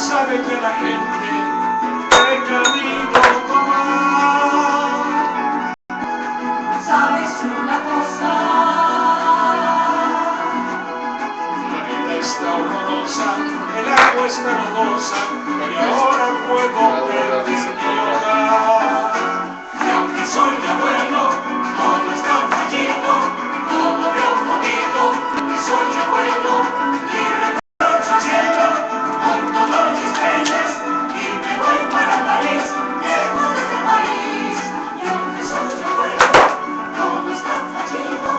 sabe que la gente he querido tomar. ¿Sabes una cosa? La vida está horrorosa, el agua está rugosa, y ahora puedo perder mi hogar. Y aunque soy de abuelo, todo está fallito, todo veo bonito, y soy de abuelo, y reprocho al cielo, con todos mis penes, y me voy para París, lejos de este país. Y aunque soy de abuelo, todo está fallito,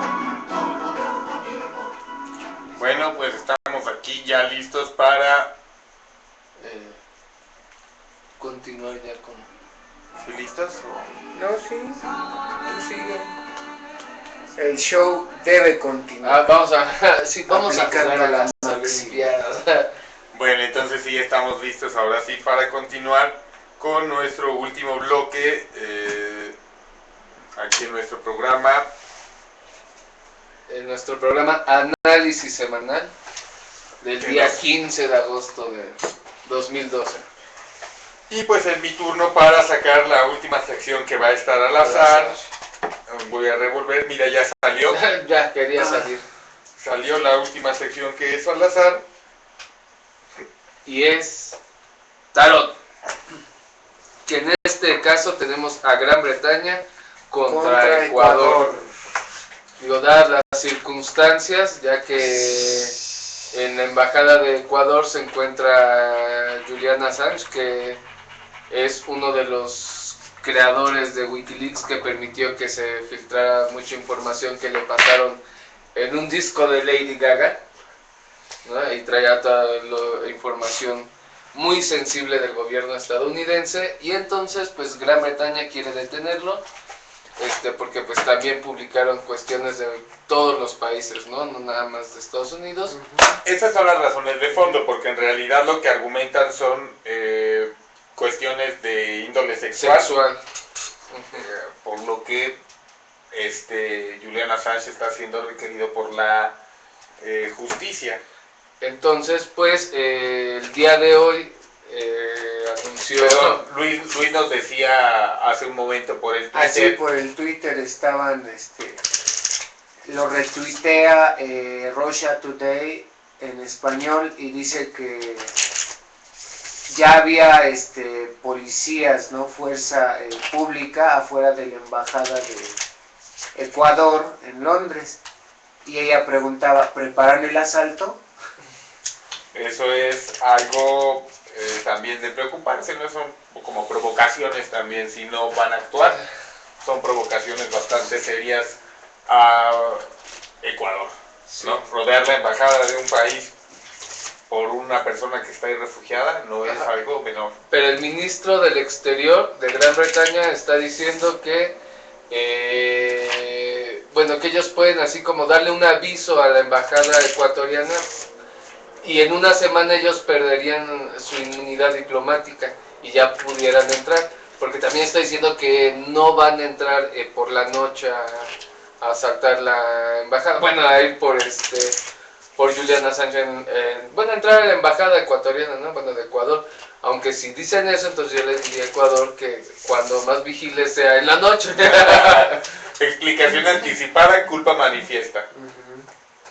todo veo bonito. Bueno, pues estamos aquí ya listos para continuar ya con... ¿Sí listos? No, sí, tú sigue. El show debe continuar. Vamos a aplicando jugar a la las máxima. Olimpiadas. Bueno, entonces sí estamos listos ahora sí para continuar con nuestro último bloque aquí en nuestro programa. En nuestro programa Análisis Semanal del día 15 de agosto de 2012. Y pues es mi turno para sacar la última sección que va a estar al azar. Voy a revolver, mira, ya salió. Ya quería salir. Salió la última sección que es al azar. Y es Tarot. Que en este caso tenemos a Gran Bretaña contra Ecuador. Digo, dadas las circunstancias, ya que en la embajada de Ecuador se encuentra Julian Assange, que es uno de los creadores de Wikileaks, que permitió que se filtrara mucha información que le pasaron en un disco de Lady Gaga, ¿no? Y traía toda la información muy sensible del gobierno estadounidense, y entonces pues Gran Bretaña quiere detenerlo, porque pues también publicaron cuestiones de todos los países, ¿no? No nada más de Estados Unidos. Esas son las razones de fondo, porque en realidad lo que argumentan son cuestiones de índole sexual. Por lo que Julian Assange está siendo requerido por la justicia. Entonces pues el día de hoy anunció... Perdón, Luis nos decía hace un momento por el Twitter. Así por el Twitter estaban, lo retuitea Russia Today en español y dice que ya había policías, ¿no? Fuerza pública afuera de la embajada de Ecuador en Londres, y ella preguntaba, ¿preparan el asalto? Eso es algo también de preocuparse, no son como provocaciones también, si no van a actuar, son provocaciones bastante serias a Ecuador, ¿no? Rodear la embajada de un país por una persona que está ahí refugiada no es algo menor. Pero el ministro del Exterior de Gran Bretaña está diciendo que que ellos pueden así como darle un aviso a la embajada ecuatoriana, y en una semana ellos perderían su inmunidad diplomática y ya pudieran entrar, porque también está diciendo que no van a entrar por la noche a asaltar la embajada, a ir por Julian Assange, a entrar a la embajada ecuatoriana, ¿no? De Ecuador. Aunque si dicen eso, entonces yo le diría a Ecuador que cuando más vigile sea en la noche. Explicación anticipada, culpa manifiesta,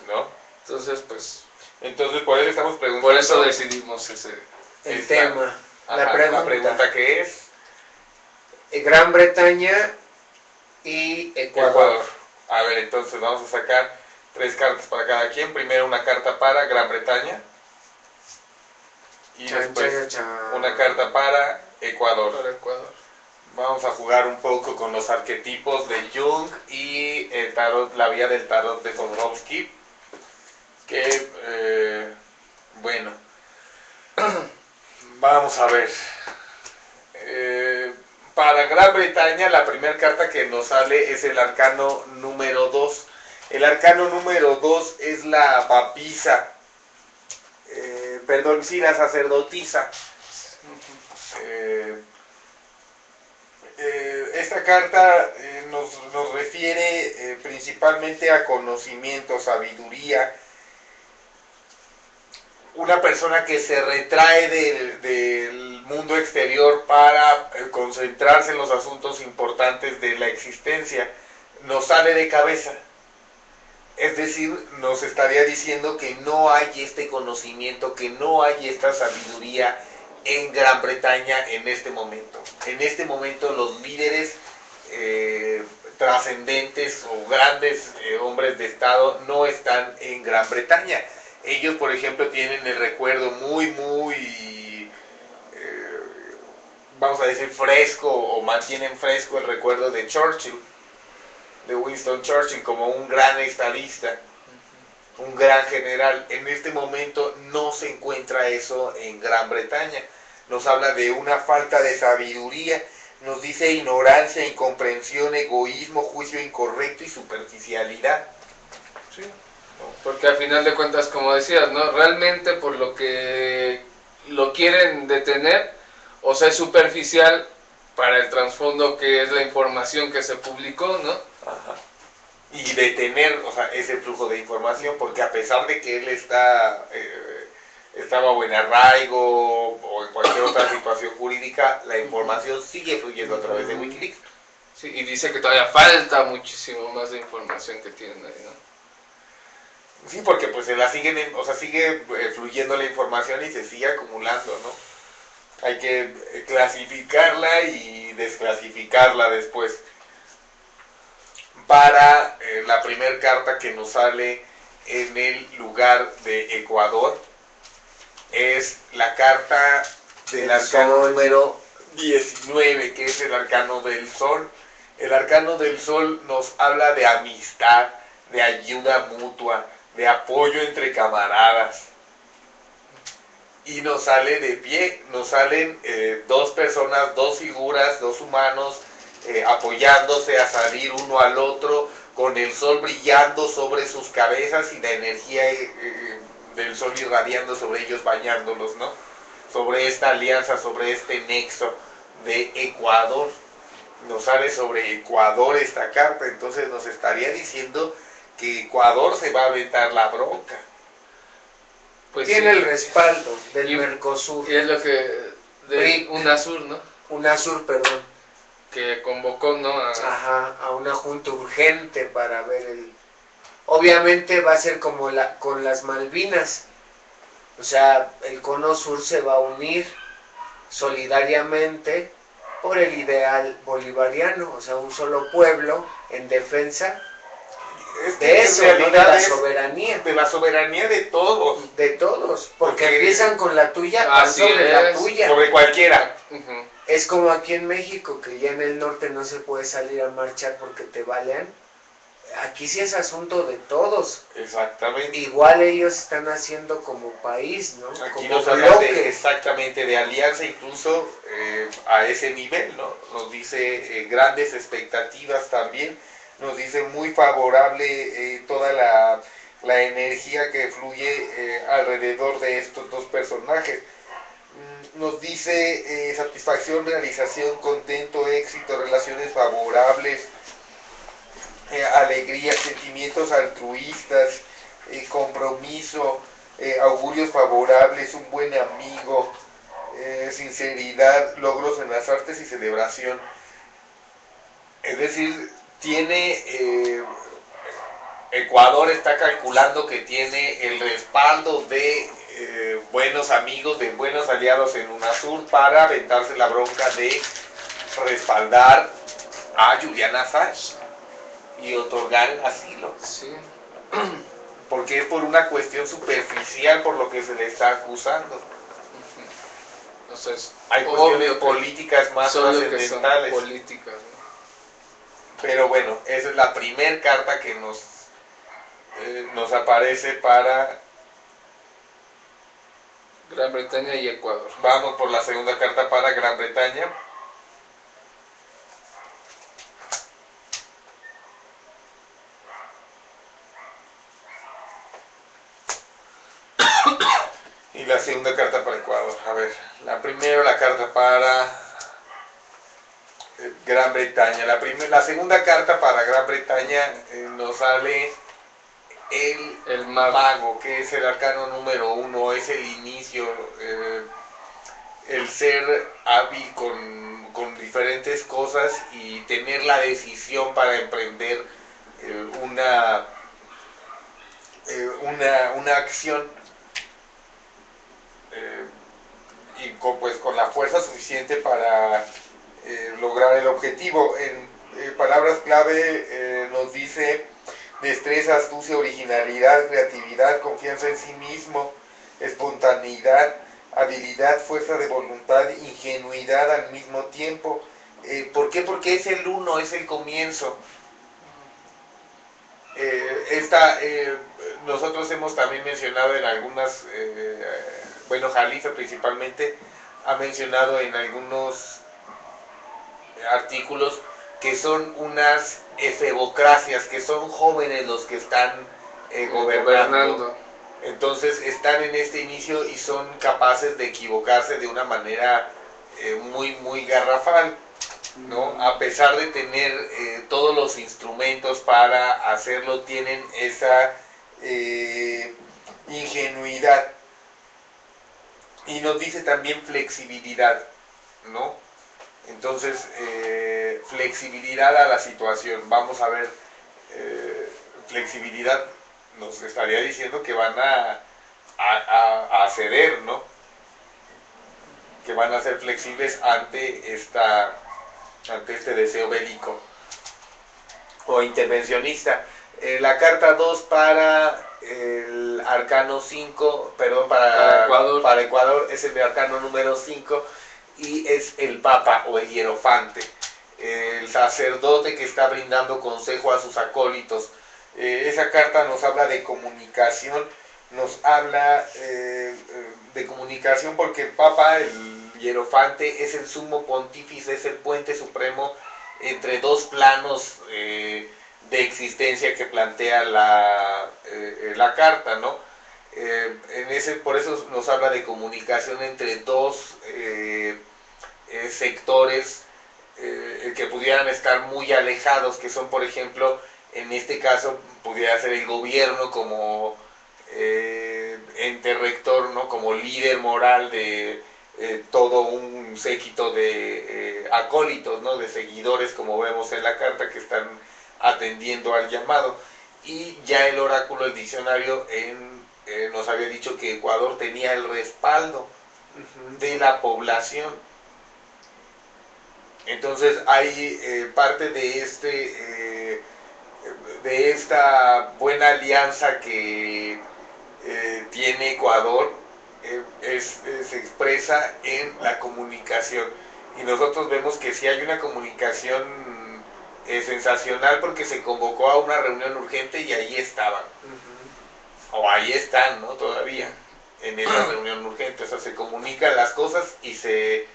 ¿no? Entonces, pues... Entonces, por eso estamos preguntando... Por eso decidimos el tema. La pregunta que es... Gran Bretaña y Ecuador. A ver, entonces vamos a sacar 3 cartas para cada quien. Primero una carta para Gran Bretaña. Y después una carta para Ecuador. Vamos a jugar un poco con los arquetipos de Jung y el tarot, la vía del tarot de Jodorowsky. Que, vamos a ver. Para Gran Bretaña la primera carta que nos sale es el arcano número 2. El arcano número 2 es la papisa. La sacerdotisa. Esta carta nos refiere principalmente a conocimiento, sabiduría, una persona que se retrae del mundo exterior para concentrarse en los asuntos importantes de la existencia, nos sale de cabeza. Es decir, nos estaría diciendo que no hay este conocimiento, que no hay esta sabiduría en Gran Bretaña en este momento. En este momento los líderes trascendentes o grandes hombres de Estado no están en Gran Bretaña. Ellos, por ejemplo, tienen el recuerdo muy, vamos a decir, fresco, o mantienen fresco el recuerdo de Churchill, de Winston Churchill, como un gran estadista, un gran general. En este momento no se encuentra eso en Gran Bretaña. Nos habla de una falta de sabiduría, nos dice ignorancia, incomprensión, egoísmo, juicio incorrecto y superficialidad. Sí, porque al final de cuentas, como decías, ¿no? Realmente por lo que lo quieren detener, o sea, es superficial para el trasfondo que es la información que se publicó, ¿no? Ajá. Y detener, o sea, ese flujo de información, porque a pesar de que él estaba en arraigo o en cualquier otra situación jurídica, la información sigue fluyendo a través de Wikileaks. Sí, y dice que todavía falta muchísimo más de información que tienen ahí, ¿no? Sí, porque pues sigue fluyendo la información y se sigue acumulando, ¿no? Hay que clasificarla y desclasificarla después. Para la primera carta que nos sale en el lugar de Ecuador, es la carta del arcano número 19, que es el arcano del sol. El arcano del sol nos habla de amistad, de ayuda mutua, de apoyo entre camaradas. Y nos sale de pie, nos salen dos personas, dos figuras, dos humanos apoyándose a salir uno al otro, con el sol brillando sobre sus cabezas y la energía del sol irradiando sobre ellos, bañándolos, ¿no? Sobre esta alianza, sobre este nexo de Ecuador. Nos sale sobre Ecuador esta carta, entonces nos estaría diciendo que Ecuador se va a aventar la bronca. Pues tiene sí, el respaldo del y- Mercosur, y es lo que de UNASUR, ¿no? UNASUR, perdón, Que convocó, ¿no? a una junta urgente para ver el... Obviamente va a ser como con las Malvinas, o sea, el Cono Sur se va a unir solidariamente por el ideal bolivariano, o sea, un solo pueblo en defensa de eso, ¿no? De la soberanía. De la soberanía de todos. De todos, porque Porque empiezan con la tuya, van así sobre la es, tuya. Sobre cualquiera. Uh-huh. Es como aquí en México, que ya en el norte no se puede salir a marchar porque te balean. Aquí sí es asunto de todos. Exactamente. Igual ellos están haciendo como país, ¿no? Aquí Como nos habla bloque. exactamente de alianza, incluso a ese nivel, ¿no? Nos dice grandes expectativas también, nos dice muy favorable toda la energía que fluye alrededor de estos dos personajes. Nos dice satisfacción, realización, contento, éxito, relaciones favorables, alegría, sentimientos altruistas, compromiso, augurios favorables, un buen amigo, sinceridad, logros en las artes y celebración. Es decir, Ecuador está calculando que tiene el respaldo de buenos amigos, de buenos aliados en UNASUR para aventarse la bronca de respaldar a Julian Assange y otorgar el asilo. Sí. Porque es por una cuestión superficial por lo que se le está acusando. O sea, es Hay cuestiones obvio que políticas más solo que son trascendentales. políticas, ¿no? Pero bueno, esa es la primera carta que nos aparece para... Gran Bretaña y Ecuador. Vamos por la segunda carta para Gran Bretaña. Y la segunda carta para Ecuador. A ver, la carta para Gran Bretaña. La segunda carta para Gran Bretaña nos sale el mago. mago, que es el arcano número 1, es el inicio, el ser hábil con diferentes cosas y tener la decisión para emprender una acción y con la fuerza suficiente para lograr el objetivo. En palabras clave nos dice destreza, astucia, originalidad, creatividad, confianza en sí mismo, espontaneidad, habilidad, fuerza de voluntad, ingenuidad al mismo tiempo. ¿Por qué? Porque es el uno, es el comienzo. Nosotros hemos también mencionado en algunas, bueno, Jalifa principalmente ha mencionado en algunos artículos que son unas efebocracias, que son jóvenes los que están gobernando. Entonces están en este inicio y son capaces de equivocarse de una manera muy garrafal, ¿no? A pesar de tener todos los instrumentos para hacerlo, tienen esa ingenuidad. Y nos dice también flexibilidad, ¿no? Entonces, flexibilidad a la situación. Vamos a ver, flexibilidad nos estaría diciendo que van a ceder, ¿no? Que van a ser flexibles ante este deseo bélico o intervencionista. La carta 2 para el arcano 5, perdón, para Ecuador es el arcano número 5 y es el Papa o el Hierofante, el sacerdote que está brindando consejo a sus acólitos. Esa carta nos habla de comunicación, nos habla de comunicación porque el Papa, el Hierofante, es el sumo pontífice, es el puente supremo entre dos planos de existencia que plantea la carta, ¿no? Por eso nos habla de comunicación entre dos sectores que pudieran estar muy alejados, que son, por ejemplo, en este caso pudiera ser el gobierno como ente rector, ¿no? Como líder moral de todo un séquito de acólitos, ¿no? De seguidores, como vemos en la carta, que están atendiendo al llamado. Y ya el oráculo, el diccionario, nos había dicho que Ecuador tenía el respaldo de la población. Entonces hay parte de esta buena alianza que tiene Ecuador, se expresa en la comunicación. Y nosotros vemos que sí hay una comunicación sensacional porque se convocó a una reunión urgente y ahí estaban. O ahí están, ¿no? Todavía en esa reunión urgente. O sea, se comunican las cosas y se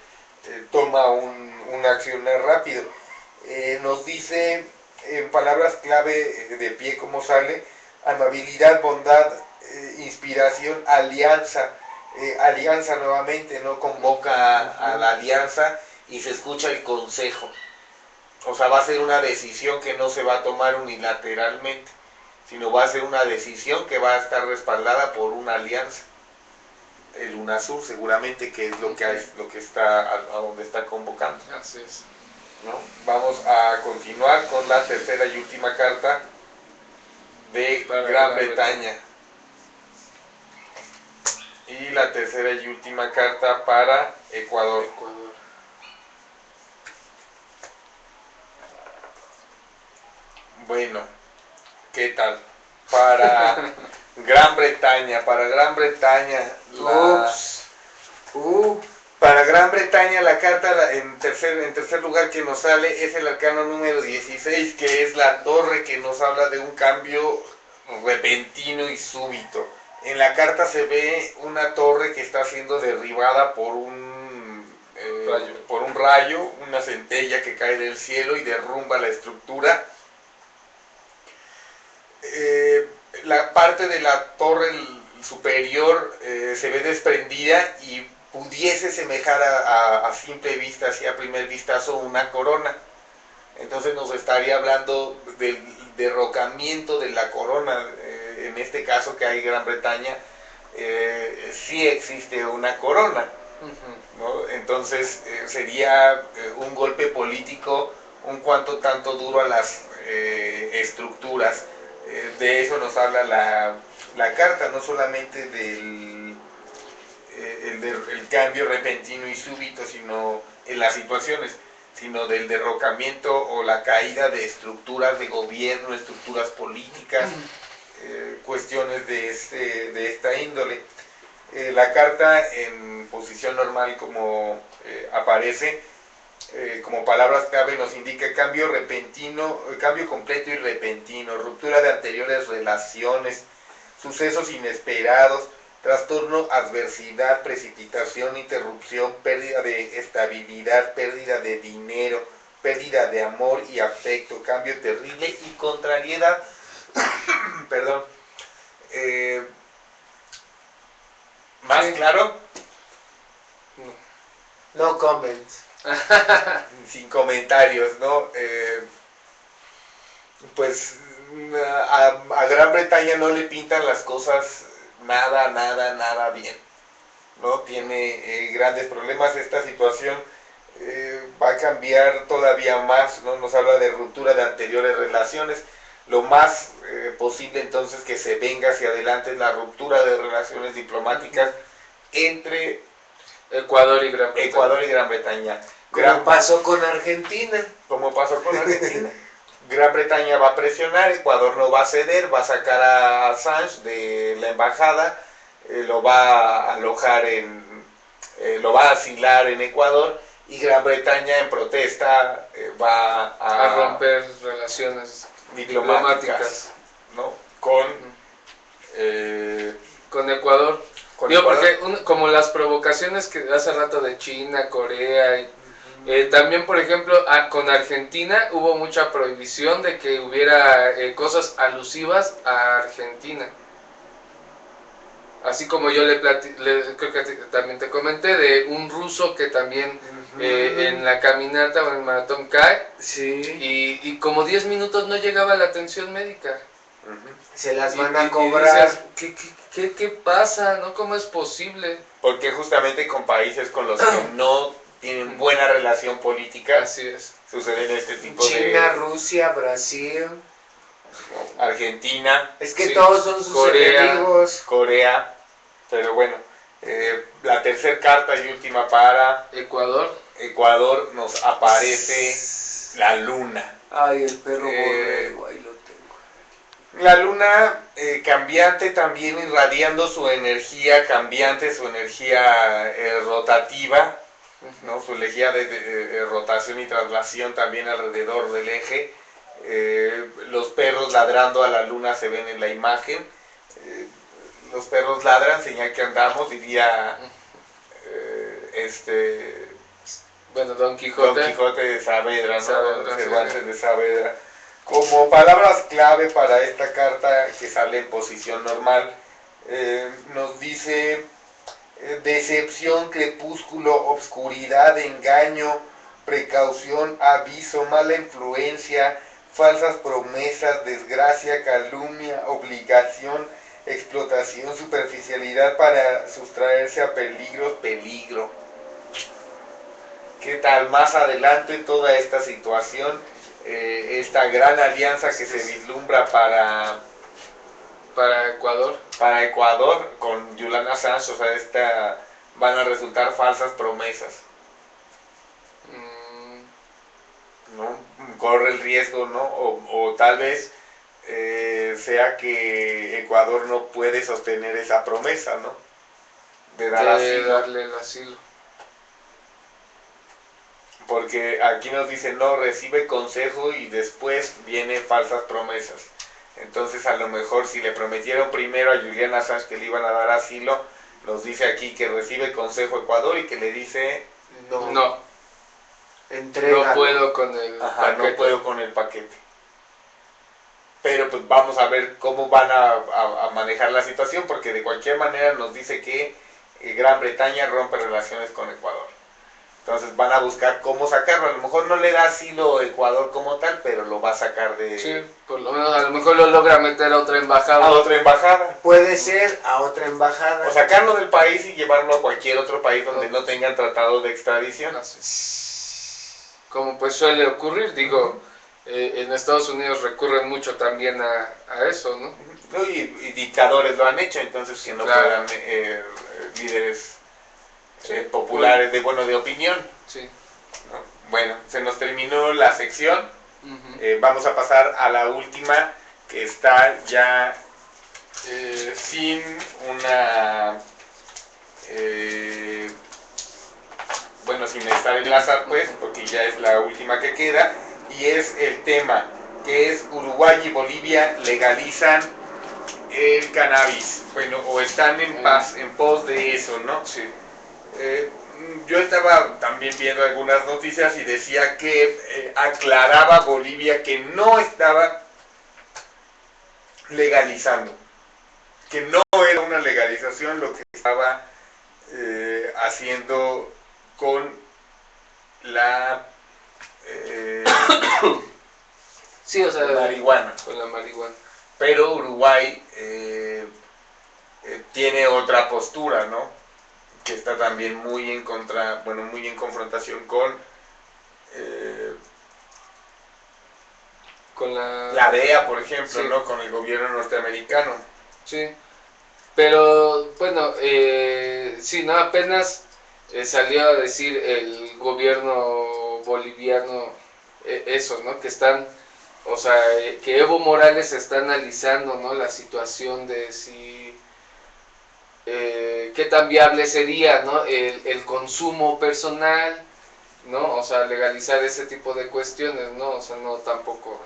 toma una acción rápido. Nos dice en palabras clave de pie cómo sale: amabilidad, bondad, inspiración, alianza. Alianza nuevamente, ¿no? Convoca a la alianza y se escucha el consejo. O sea, va a ser una decisión que no se va a tomar unilateralmente, sino va a ser una decisión que va a estar respaldada por una alianza. El UNASUR seguramente, que es lo que está a donde está convocando. Así es. ¿No? Vamos a continuar con la tercera y última carta de Gran Bretaña. Y la tercera y última carta para Ecuador. Bueno, ¿qué tal? Para Gran Bretaña, para Gran Bretaña la carta en tercer lugar que nos sale es el arcano número 16, que es la torre, que nos habla de un cambio repentino y súbito. En la carta se ve una torre que está siendo derribada por un rayo, una centella que cae del cielo y derrumba la estructura. La parte de la torre superior se ve desprendida y pudiese semejar a simple vista, así a primer vistazo, una corona. Entonces nos estaría hablando del derrocamiento de la corona. en este caso que hay Gran Bretaña, sí existe una corona, ¿no? Entonces sería un golpe político un cuanto tanto duro a las estructuras. De eso nos habla la carta, no solamente del el cambio repentino y súbito, sino en las situaciones, sino del derrocamiento o la caída de estructuras de gobierno, estructuras políticas, cuestiones de esta índole. La carta en posición normal como aparece, como palabras clave nos indica cambio repentino, cambio completo y repentino, ruptura de anteriores relaciones, sucesos inesperados, trastorno, adversidad, precipitación, interrupción, pérdida de estabilidad, pérdida de dinero, pérdida de amor y afecto, cambio terrible y contrariedad. Perdón. ¿Más Sí. claro? No comments. Sin comentarios, ¿no? Pues a Gran Bretaña no le pintan las cosas nada bien, ¿no? Tiene grandes problemas. Esta situación va a cambiar todavía más, ¿no? Nos habla de ruptura de anteriores relaciones. Lo más posible entonces que se venga hacia adelante es la ruptura de relaciones diplomáticas entre Ecuador y Gran Bretaña. Ecuador y Gran Bretaña. Como pasó con Argentina. Como pasó con Argentina. Gran Bretaña va a presionar, Ecuador no va a ceder, va a sacar a Assange de la embajada, lo va a alojar lo va a asilar en Ecuador, y Gran Bretaña en protesta va a romper relaciones diplomáticas, ¿no? con Ecuador. Con Digo, Ecuador. porque como las provocaciones que hace rato de China, Corea, también por ejemplo con Argentina hubo mucha prohibición de que hubiera cosas alusivas a Argentina. Así como yo creo que también te comenté de un ruso que también en la caminata o en el maratón cae, Sí. y como 10 minutos no llegaba la atención médica. Se las Y- van a y cobrar. dices, ¿qué pasa? ¿No? ¿Cómo es posible? Porque justamente con países con los que no tienen buena relación política, Así es. suceden este tipo China, de... Rusia, Brasil. Argentina, Es que Sí. todos son sus Corea. enemigos. Corea, pero bueno, la tercera carta y última para Ecuador. Ecuador nos aparece la luna. Ay, el perro Eh, borrego, ahí lo tengo. La luna cambiante también irradiando su energía cambiante, su energía rotativa, ¿no? Su energía de rotación y traslación también alrededor del eje. Los perros ladrando a la luna se ven en la imagen. Los perros ladran, señal que andamos, diría Bueno, Don Quijote. Don Quijote de Saavedra, ¿no? Saavedra, Cervantes de Saavedra. Como palabras clave para esta carta que sale en posición normal, nos dice decepción, crepúsculo, obscuridad, engaño, precaución, aviso, mala influencia, falsas promesas, desgracia, calumnia, obligación, explotación, superficialidad para sustraerse a peligros, peligro. ¿Qué tal más adelante toda esta situación? Esta gran alianza que se vislumbra para Ecuador. con Julian Assange, o sea, van a resultar falsas promesas, ¿no? Corre el riesgo, ¿no? O tal vez sea que Ecuador no puede sostener esa promesa, ¿no? De Darle el asilo. Porque aquí nos dice, no, recibe consejo y después vienen falsas promesas. Entonces a lo mejor si le prometieron primero a Julian Assange que le iban a dar asilo, nos dice aquí que recibe consejo Ecuador y que le dice, No Entrega. puedo con el paquete. no puedo con el paquete. Pero pues vamos a ver cómo van a manejar la situación, porque de cualquier manera nos dice que Gran Bretaña rompe relaciones con Ecuador. Entonces van a buscar cómo sacarlo. A lo mejor no le da asilo Ecuador como tal, pero lo va a sacar de... Sí, por lo menos a lo mejor lo logra meter a otra embajada. A otra embajada. Puede ser a otra embajada. O sacarlo del país y llevarlo a cualquier otro país donde no tengan tratado de extradición. Como pues suele ocurrir, digo, en Estados Unidos recurren mucho también a eso, ¿no? ¿No? Y dictadores lo han hecho, entonces que no Claro. puedan líderes Sí. populares de opinión. Sí. ¿No? Bueno, se nos terminó la sección. Ujú. Vamos a pasar a la última, que está ya sin una... sin estar en enlazar, pues, porque ya es la última que queda, y es el tema, que es Uruguay y Bolivia legalizan el cannabis, bueno, o están en pos de eso, ¿no? Sí. Yo estaba también viendo algunas noticias y decía que aclaraba Bolivia que no estaba legalizando, que no era una legalización lo que estaba haciendo con la Sí, o sea, marihuana. con la marihuana. Pero Uruguay tiene otra postura, ¿no? Que está también muy en contra, muy en confrontación con la DEA, por ejemplo, Sí. ¿no? Con el gobierno norteamericano. Sí, pero bueno, sí, ¿no? Apenas salió a decir el gobierno boliviano eso, ¿no? Que están, o sea, que Evo Morales está analizando, ¿no? La situación de si, qué tan viable sería, ¿no? El consumo personal, ¿no? O sea, legalizar ese tipo de cuestiones, ¿no? O sea, no tampoco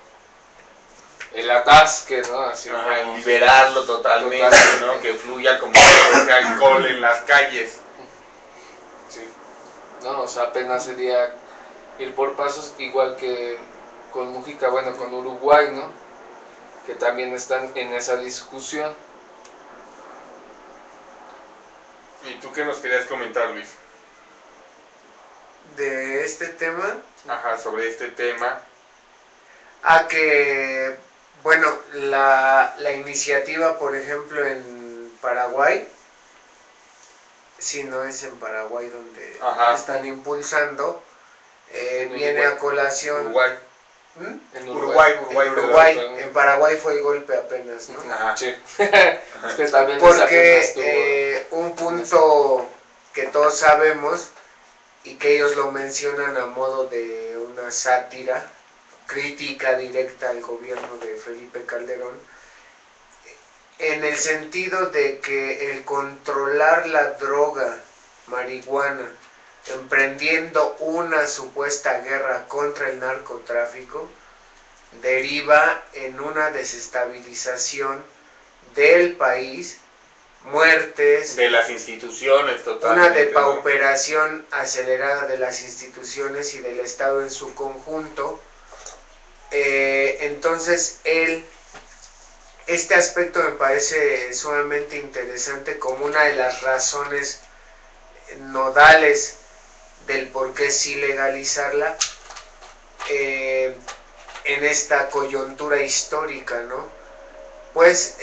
el atasque, ¿no? Así Ajá, como... liberarlo totalmente, ¿no? Que fluya como ese alcohol en las calles. Sí, ¿no? O sea, apenas sería ir por pasos, igual que con Mujica, bueno, con Uruguay, ¿no? Que también están en esa discusión. ¿Y tú qué nos querías comentar, Luis? De este tema, Ajá, sobre este tema. que, bueno, la iniciativa, por ejemplo, en Paraguay, si no es en Paraguay donde Ajá. están impulsando, En viene Uruguay. a colación. Uruguay. En En Uruguay. Uruguay, en Paraguay fue el golpe apenas, ¿no? Ajá. Sí. Es que también esa apenas tuvo- Porque un punto que todos sabemos y que ellos lo mencionan a modo de una sátira, crítica directa al gobierno de Felipe Calderón, en el sentido de que el controlar la droga, marihuana, emprendiendo una supuesta guerra contra el narcotráfico, deriva en una desestabilización del país, muertes, De las instituciones, una totalmente. depauperación acelerada de las instituciones y del Estado en su conjunto. Entonces, este aspecto me parece sumamente interesante como una de las razones nodales del por qué sí legalizarla en esta coyuntura histórica, ¿no? Pues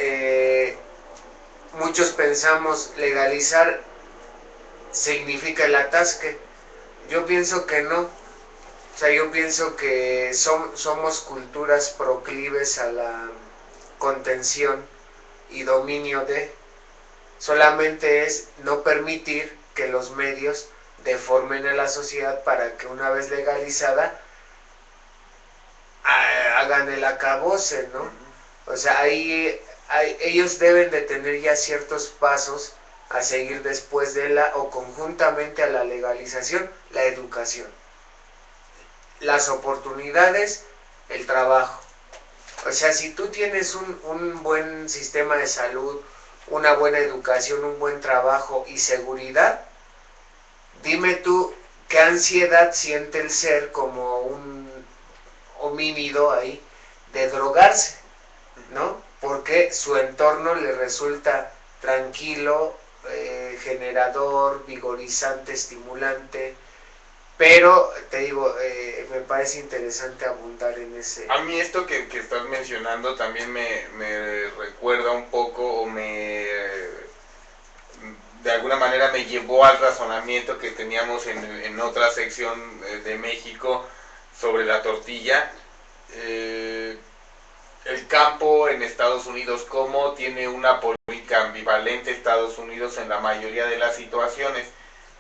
muchos pensamos legalizar significa el atasque. Yo pienso que no. O sea, yo pienso que somos culturas proclives a la contención y dominio de. Solamente es no permitir que los medios deformen a la sociedad para que una vez legalizada hagan el acabose, ¿no? O sea, ahí ellos deben de tener ya ciertos pasos a seguir después de o conjuntamente a la legalización, la educación, las oportunidades, el trabajo. O sea, si tú tienes un buen sistema de salud, una buena educación, un buen trabajo y seguridad, dime tú qué ansiedad siente el ser como un homínido ahí de drogarse, ¿no? Porque su entorno le resulta tranquilo, generador, vigorizante, estimulante, pero te digo, me parece interesante abundar en ese. A mí esto que estás mencionando también me recuerda un poco o de alguna manera me llevó al razonamiento que teníamos en otra sección de México sobre la tortilla. El campo en Estados Unidos, cómo tiene una política ambivalente Estados Unidos en la mayoría de las situaciones.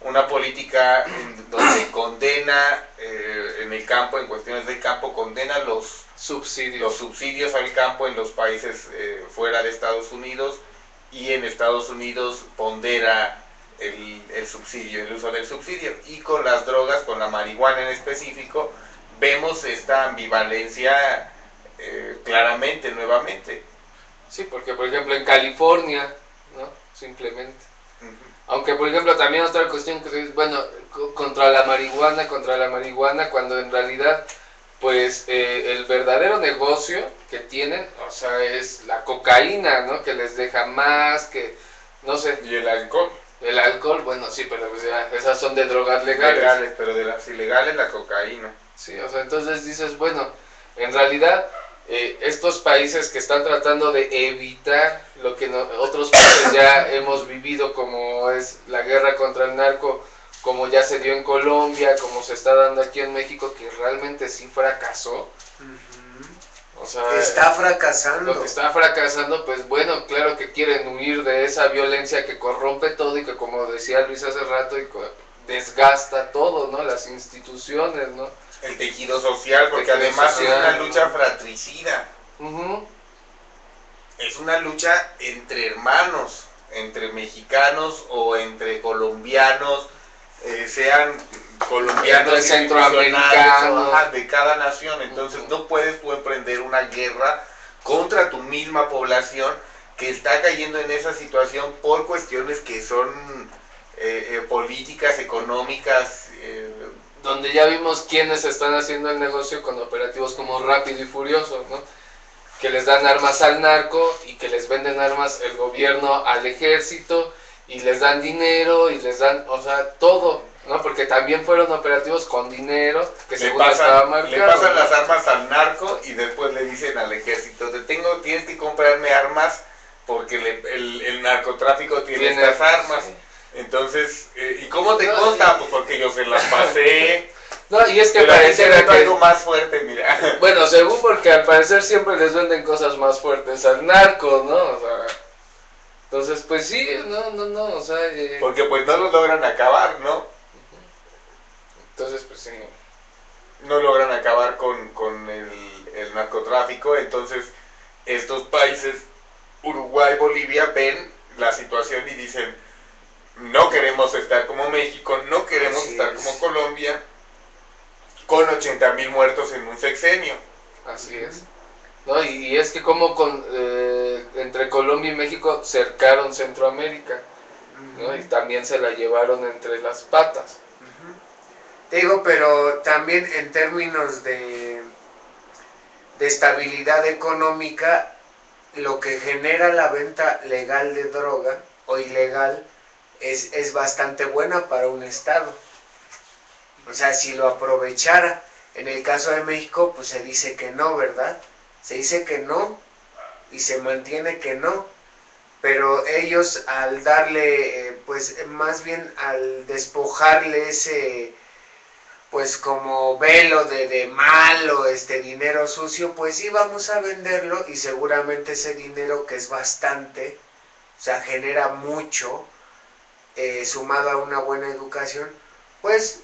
Una política donde condena en el campo, en cuestiones del campo, condena los subsidios al campo en los países fuera de Estados Unidos, y en Estados Unidos pondera el subsidio, el uso del subsidio. Y con las drogas, con la marihuana en específico, vemos esta ambivalencia claramente, nuevamente. Sí, porque por ejemplo en California, ¿no? Simplemente. Aunque por ejemplo también otra cuestión que es, bueno, contra la marihuana, cuando en realidad pues el verdadero negocio que tienen, o sea, es la cocaína, ¿no? Que les deja más, que no sé. Y el alcohol. El alcohol, bueno, sí, pero pues, ya, esas son de drogas legales. Pero de las ilegales la cocaína. Sí, o sea, entonces dices, bueno, en realidad estos países que están tratando de evitar lo que otros países ya hemos vivido, como es la guerra contra el narco, como ya se dio en Colombia, como se está dando aquí en México, que realmente sí fracasó. O sea, está fracasando. Lo que está fracasando, pues bueno, claro que quieren huir de esa violencia que corrompe todo y que, como decía Luis hace rato, desgasta todo, ¿no? Las instituciones, ¿no? El tejido social, porque además es una lucha fratricida. Es una lucha entre hermanos, entre mexicanos o entre colombianos, sean colombianos, centroamericanos, de cada nación. Entonces no puedes tú emprender una guerra contra tu misma población que está cayendo en esa situación por cuestiones que son políticas, económicas, donde ya vimos quiénes están haciendo el negocio con operativos como Rápido y Furioso, ¿no? Que les dan armas al narco y que les venden armas el gobierno al ejército y les dan dinero y les dan, o sea, todo, ¿no? Porque también fueron operativos con dinero que según estaba marcado. Le pasan las armas al narco y después le dicen al ejército, tienes que comprarme armas porque el narcotráfico tiene estas armas. Sí. Entonces, ¿y cómo te consta? Pues porque yo se las pasé. No, y es que pareciera que algo más fuerte, mira. Bueno, según, porque al parecer siempre les venden cosas más fuertes al narco, ¿no? O sea, entonces, pues sí, no, o sea... porque pues no lo logran acabar, ¿no? Entonces, pues sí. No logran acabar con el narcotráfico, entonces estos países, Uruguay, Bolivia, ven la situación y dicen, no queremos estar como México, no queremos estar como Colombia, con 80,000 muertos en un sexenio. Así es. No, y es que como entre Colombia y México cercaron Centroamérica, ¿no? Y también se la llevaron entre las patas. Te digo, pero también en términos de estabilidad económica, lo que genera la venta legal de droga o ilegal es bastante buena para un estado. O sea, si lo aprovechara. En el caso de México, pues se dice que no, ¿verdad? Se dice que no y se mantiene que no. Pero ellos al darle, pues más bien al despojarle ese, pues como velo de malo, dinero sucio, pues sí vamos a venderlo y seguramente ese dinero, que es bastante, o sea, genera mucho, sumado a una buena educación, pues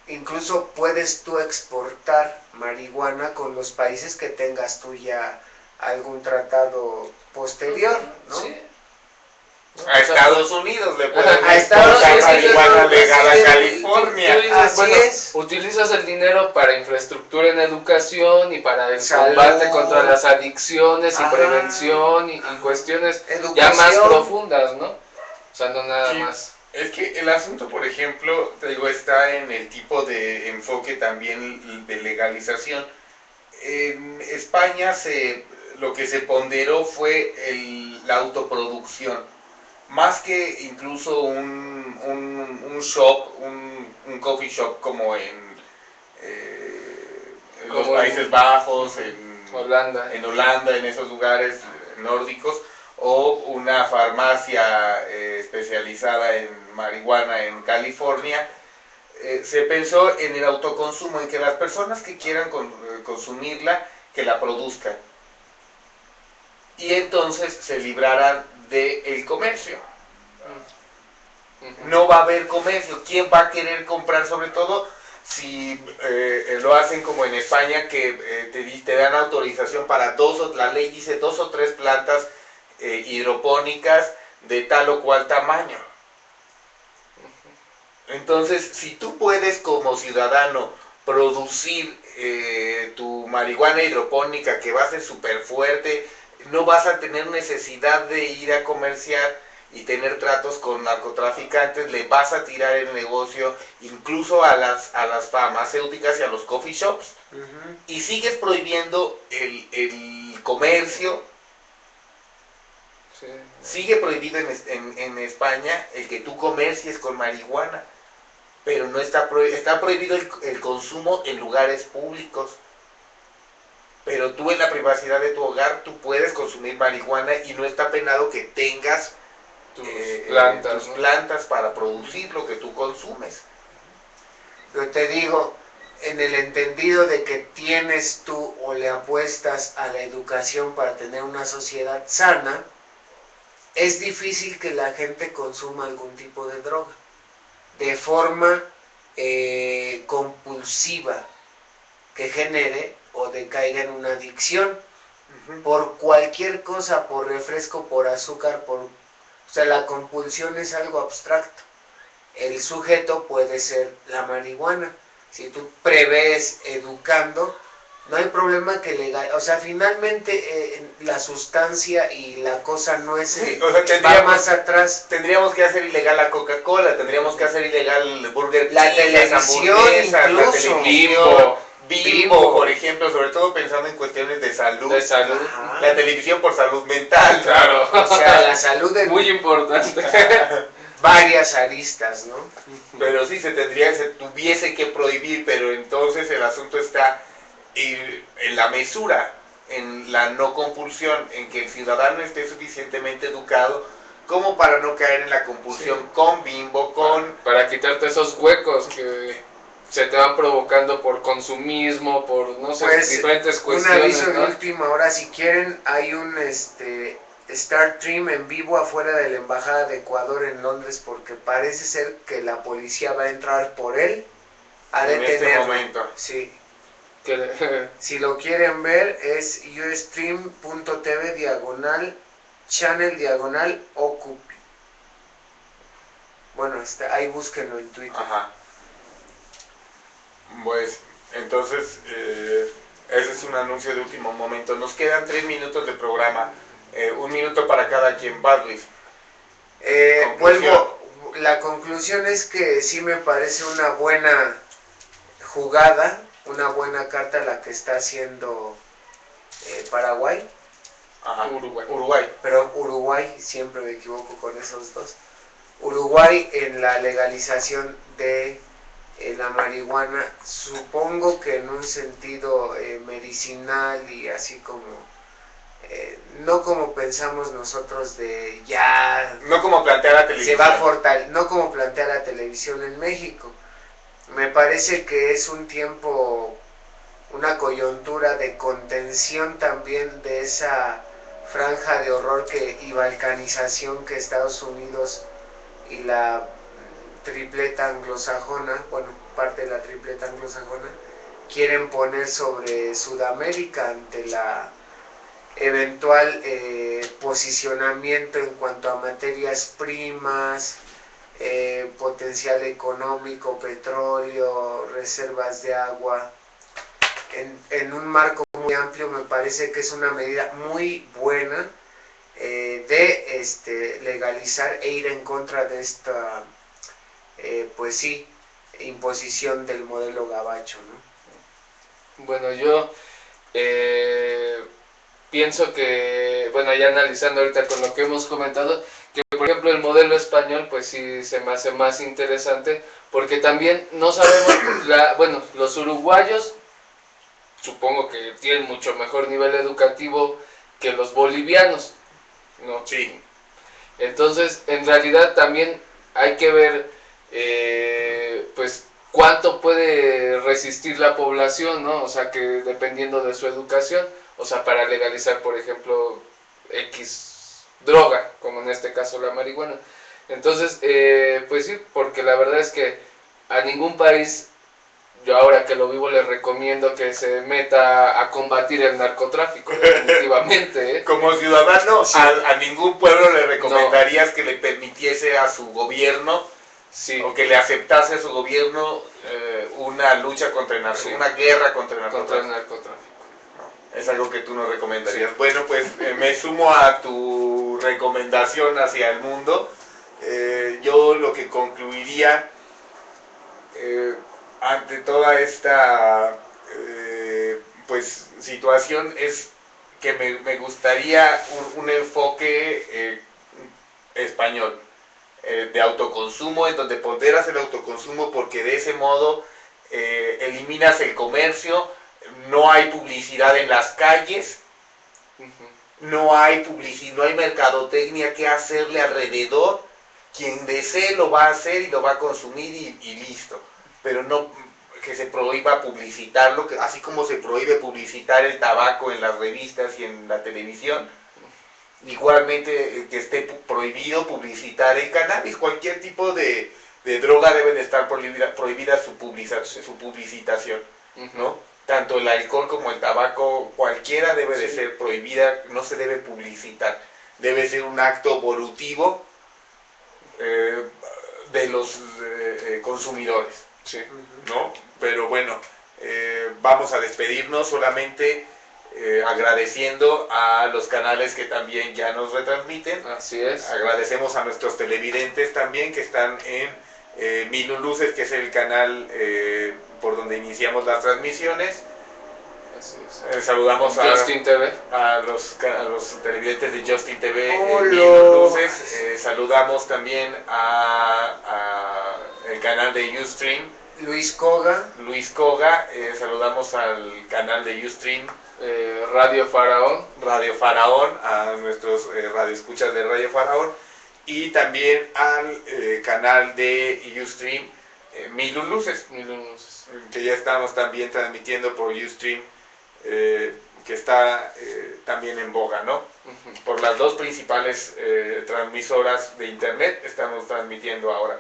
incluso puedes tú exportar marihuana con los países que tengas tú ya algún tratado posterior, ¿no? Sí. A Estados Unidos le pueden exportar marihuana legal a California. Así es. Utilizas el dinero para infraestructura en educación y para el combate contra las adicciones y prevención y cuestiones ya más profundas, ¿no? O sea, no nada más. Es que el asunto, por ejemplo, te digo, está en el tipo de enfoque también de legalización. En España lo que se ponderó fue la autoproducción. más que incluso un shop, un coffee shop como en los Como Países en Bajos, Holanda. en Holanda, en esos lugares nórdicos, o una farmacia especializada en marihuana en California, se pensó en el autoconsumo, en que las personas que quieran consumirla, que la produzcan. Y entonces se libraran del comercio. No va a haber comercio. ¿Quién va a querer comprar? Sobre todo si lo hacen como en España, que te dan autorización para la ley dice 2 o 3 plantas hidropónicas de tal o cual tamaño. Entonces, si tú puedes como ciudadano producir tu marihuana hidropónica, que va a ser súper fuerte, no vas a tener necesidad de ir a comerciar y tener tratos con narcotraficantes, le vas a tirar el negocio incluso a las farmacéuticas y a los coffee shops. Y sigues prohibiendo el comercio. Sí. Sigue prohibido en España el que tú comercies con marihuana, pero no está prohibido el consumo en lugares públicos. Pero tú en la privacidad de tu hogar, tú puedes consumir marihuana y no está penado que tengas tus tus ¿no? plantas para producir lo que tú consumes. Yo te digo, en el entendido de que tienes tú o le apuestas a la educación para tener una sociedad sana, es difícil que la gente consuma algún tipo de droga de forma compulsiva que genere o decaiga en una adicción por cualquier cosa, por refresco, por azúcar, o sea, la compulsión es algo abstracto. El sujeto puede ser la marihuana. Si tú prevés educando, no hay problema que legal, o sea, finalmente la sustancia y la cosa no es, O sea, va más atrás. Tendríamos que hacer ilegal la Coca-Cola, tendríamos que hacer ilegal el Burger King, La televisión, incluso, Bimbo. Bimbo, por ejemplo, sobre todo pensando en cuestiones de salud. De salud. Ajá. La televisión por salud mental. Claro. O sea, la salud en Muy importante. varias aristas, ¿no? Pero sí, se tuviese que prohibir, pero entonces el asunto está en la mesura, en la no compulsión, en que el ciudadano esté suficientemente educado como para no caer en la compulsión con Bimbo, para quitarte esos huecos que se te van provocando por consumismo, por no sé, Pues, diferentes un cuestiones, aviso de ¿no? última hora, si quieren, hay un Star Stream en vivo afuera de la embajada de Ecuador en Londres, porque parece ser que la policía va a entrar por él a en este detenerlo. momento. Sí. Que Si lo quieren ver es ustream.tv/channel/Occupy. Bueno, ahí búsquenlo en Twitter. Ajá. Pues, entonces, ese es un anuncio de último momento. Nos quedan 3 minutos de programa. 1 minuto para cada quien. Luis. La conclusión es que sí me parece una buena jugada, una buena carta la que está haciendo Paraguay. Ajá. Uruguay. Pero Uruguay, siempre me equivoco con esos dos. Uruguay en la legalización de la marihuana, supongo que en un sentido medicinal y así como no como pensamos nosotros de ya No como plantea la se televisión. va a fortalecer, no como plantea la televisión en México. Me parece que es un tiempo, una coyuntura de contención también de esa franja de horror y balcanización que Estados Unidos y la tripleta anglosajona, bueno, parte de la tripleta anglosajona, quieren poner sobre Sudamérica ante la eventual posicionamiento en cuanto a materias primas, potencial económico, petróleo, reservas de agua, en un marco muy amplio. Me parece que es una medida muy buena de legalizar e ir en contra de esta, pues sí, imposición del modelo gabacho, ¿no? Bueno, yo pienso que, bueno, ya analizando ahorita con lo que hemos comentado, que por ejemplo, el modelo español, pues sí se me hace más interesante, porque también no sabemos, bueno, los uruguayos supongo que tienen mucho mejor nivel educativo que los bolivianos, ¿no? Sí. Entonces, en realidad también hay que ver, pues, cuánto puede resistir la población, ¿no? O sea, que dependiendo de su educación, o sea, para legalizar, por ejemplo, X droga, como en este caso la marihuana. Entonces, pues sí, porque la verdad es que a ningún país, yo ahora que lo vivo, les recomiendo que se meta a combatir el narcotráfico, definitivamente, ¿eh? Como ciudadano, Sí. a ningún pueblo le recomendarías que le permitiese a su gobierno Sí, o que le aceptase a su gobierno una lucha contra el Sí. una guerra contra el contra el narcotráfico. narcotráfico. Es algo que tú no recomendarías. Sí. Bueno, pues me sumo a tu recomendación hacia el mundo. Yo lo que concluiría ante toda esta pues situación es que me gustaría un enfoque español de autoconsumo, en donde ponderas el autoconsumo, porque de ese modo eliminas el comercio, no hay publicidad en las calles, no hay publicidad, no hay mercadotecnia que hacerle alrededor. Quien desee lo va a hacer y lo va a consumir y listo. Pero no que se prohíba publicitarlo, así como se prohíbe publicitar el tabaco en las revistas y en la televisión. Igualmente que esté prohibido publicitar el cannabis. Cualquier tipo de droga debe de estar prohibida su publicitación, ¿no? Tanto el alcohol como el tabaco, cualquiera debe de ser prohibida, no se debe publicitar. Debe ser un acto volutivo de los consumidores, Sí. ¿no? Pero bueno, vamos a despedirnos solamente agradeciendo a los canales que también ya nos retransmiten. Así es. Agradecemos a nuestros televidentes también que están en Mil Luces, que es el canal por donde iniciamos las transmisiones. Así es. Saludamos Justin TV. a los televidentes de Justin TV, Hola. Mil Luces. Saludamos también a el canal de Ustream, Luis Koga. Luis Koga. Saludamos al canal de Ustream, Radio Faraón. Radio Faraón, a nuestros radioescuchas de Radio Faraón, y también al canal de Ustream, Mil Luces, que ya estamos también transmitiendo por Ustream, que está también en boga, ¿no? Por las dos principales transmisoras de internet estamos transmitiendo ahora.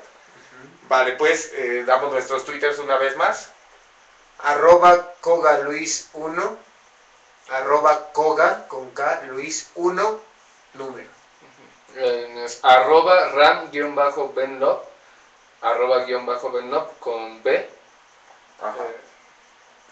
Vale, pues damos nuestros twitters una vez más. @KogaLuis1, @Koga con K, Luis1, número. Es @ram_benlop, @benlop con B. Ajá.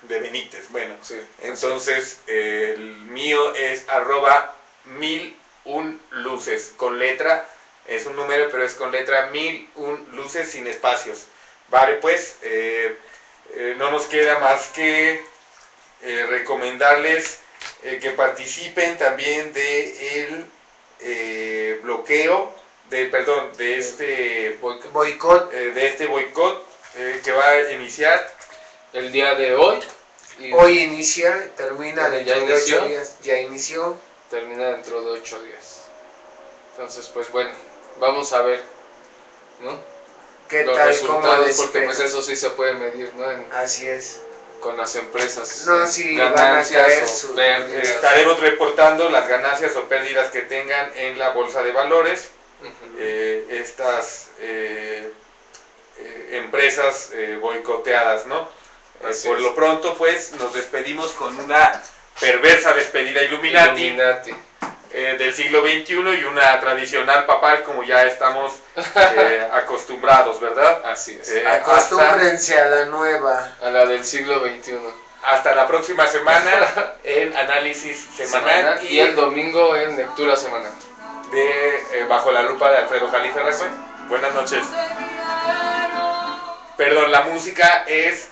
De Benítez, bueno. Sí. Entonces, el mío es @1001luces, con letra, es un número, pero es con letra 1001luces sin espacios. Vale, pues, no nos queda más que recomendarles que participen también de el bloqueo, de este Boicot. boicot que va a iniciar El día de hoy. Y Hoy inicia, termina Ya dentro de inició. 8 días. Ya inició. termina dentro de 8 días. Entonces, pues bueno, vamos a ver, ¿no? ¿Qué Los tal? ¿Cómo resultados, les porque pues pega? eso sí se puede medir, ¿no? Así es. Con las empresas. No, sí, van a ganancias caer o su- pérdidas. estaremos reportando las ganancias o pérdidas que tengan en la bolsa de valores. Estas empresas boicoteadas, ¿no? Así Por es. lo pronto, pues, nos despedimos con una perversa despedida Illuminati del siglo XXI y una tradicional papal, como ya estamos acostumbrados, ¿verdad? Así es. Acostúmbrense a la nueva. A la del siglo XXI. Hasta la próxima semana en Análisis Semanal Y el domingo en lectura semanal. de Bajo la Lupa de Alfredo Jalife Recuén. Buenas noches. Perdón, la música es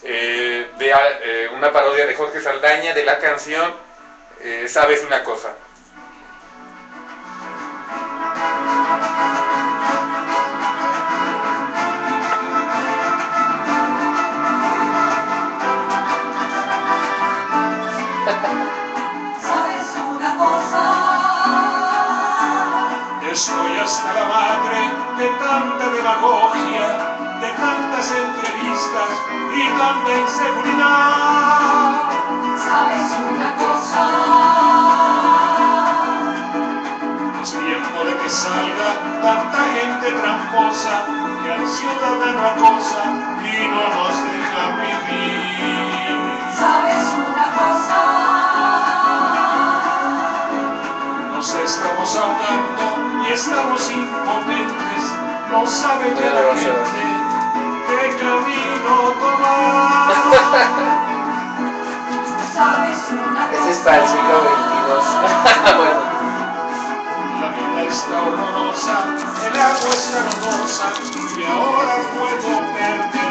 de una parodia de Jorge Saldaña de la canción Sabes una cosa. está la madre de tanta demagogia, de tantas entrevistas y tanta inseguridad. ¿Sabes una cosa? Es tiempo de que salga tanta gente tramposa que al ciudadano acosa y no nos deja vivir. ¿Sabes una cosa? Nos estamos ahogando y estamos impotentes, no sabe de la gente qué camino tomar. ¿Sabes una cosa? Ese es para el siglo XXII. Bueno. La vida está horrorosa, el agua está horrorosa y ahora puedo perder